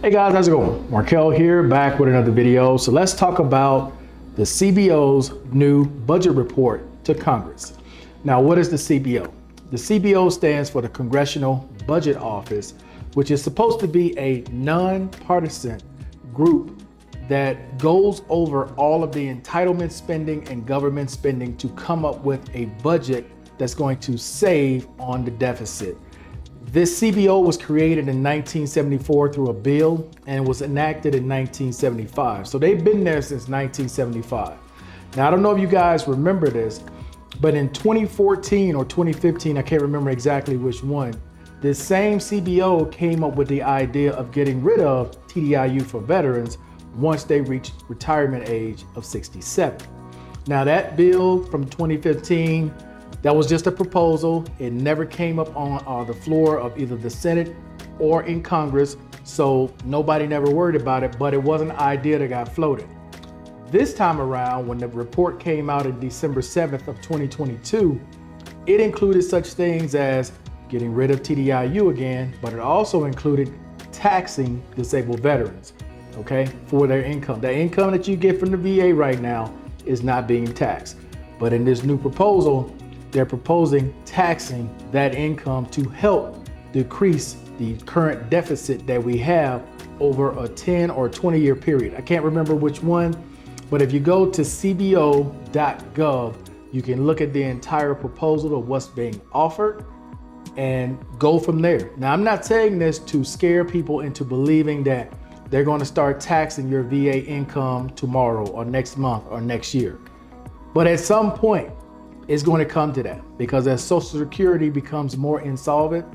Hey guys, how's it going? Markel here, back with another video. So let's talk about the CBO's new budget report to Congress. Now, what is the CBO? The CBO stands for the Congressional Budget Office, which is supposed to be a nonpartisan group that goes over all of the entitlement spending and government spending to come up with a budget that's going to save on the deficit. This CBO was created in 1974 through a bill and was enacted in 1975. So they've been there since 1975. Now, I don't know if you guys remember this, but in 2014 or 2015, I can't remember exactly which one, this same CBO came up with the idea of getting rid of TDIU for veterans once they reach retirement age of 67. Now, that bill from 2015, that was just a proposal. It never came up on the floor of either the Senate or in Congress, so nobody never worried about it, but it was an idea that got floated. This time around, when the report came out on December 7th of 2022, it included such things as getting rid of TDIU again, but it also included taxing disabled veterans, okay, for their income. The income that you get from the VA right now is not being taxed. But in this new proposal, they're proposing taxing that income to help decrease the current deficit that we have over a 10 or 20 year period. I can't remember which one, but if you go to cbo.gov, you can look at the entire proposal of what's being offered and go from there. Now, I'm not saying this to scare people into believing that they're going to start taxing your VA income tomorrow or next month or next year. But at some point, it's going to come to that, because as Social Security becomes more insolvent,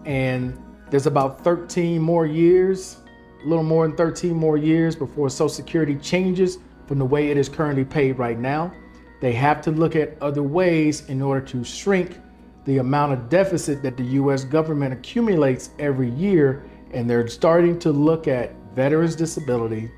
and there's about 13 more years, a little more than 13 more years before Social Security changes from the way it is currently paid right now. They have to look at other ways in order to shrink the amount of deficit that the US government accumulates every year. And they're starting to look at veterans' disability,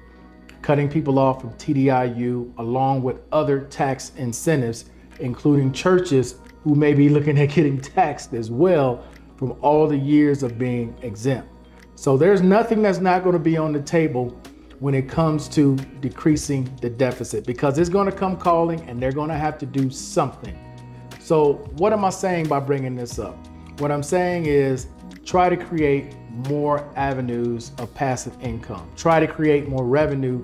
cutting people off from TDIU, along with other tax incentives, including churches who may be looking at getting taxed as well from all the years of being exempt. So there's nothing that's not going to be on the table when it comes to decreasing the deficit, because it's going to come calling and they're going to have to do something. So what am I saying by bringing this up? What I'm saying is try to create more avenues of passive income. Try to create more revenue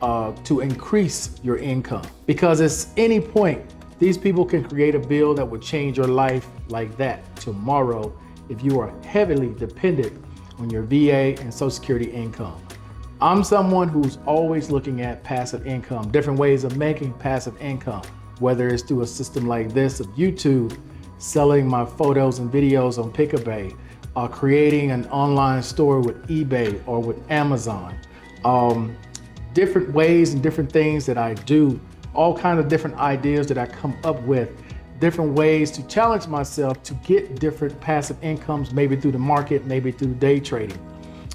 to increase your income, because at any point, these people can create a bill that would change your life like that tomorrow if you are heavily dependent on your VA and Social Security income. I'm someone who's always looking at passive income, different ways of making passive income, whether it's through a system like this of YouTube, selling my photos and videos on Picabay, creating an online store with eBay or with Amazon, different ways and different things that I do, all kinds of different ideas that I come up with, different ways to challenge myself to get different passive incomes, maybe through the market, maybe through day trading.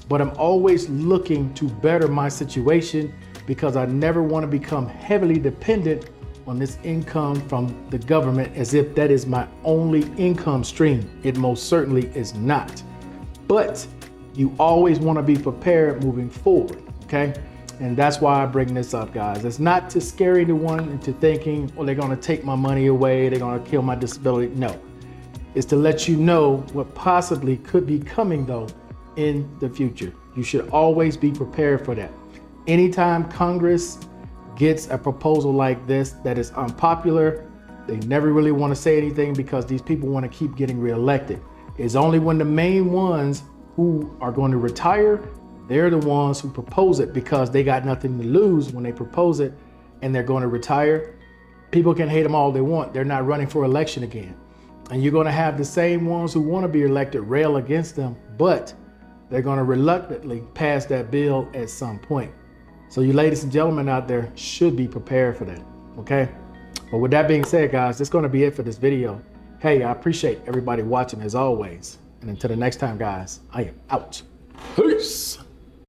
But I'm always looking to better my situation, because I never want to become heavily dependent on this income from the government as if that is my only income stream. It most certainly is not. But you always want to be prepared moving forward, okay? And that's why I bring this up, guys. It's not to scare anyone into thinking, well, they're going to take my money away, they're going to kill my disability. No, it's to let you know what possibly could be coming, though, in the future. You should always be prepared for that. Anytime Congress gets a proposal like this that is unpopular, they never really want to say anything, because these people want to keep getting reelected. It's only when the main ones who are going to retire, they're the ones who propose it, because they got nothing to lose when they propose it and they're going to retire. People can hate them all they want. They're not running for election again. And you're going to have the same ones who want to be elected rail against them, but they're going to reluctantly pass that bill at some point. So you ladies and gentlemen out there should be prepared for that, okay? But with that being said, guys, that's going to be it for this video. Hey, I appreciate everybody watching as always. And until the next time, guys, I am out. Peace.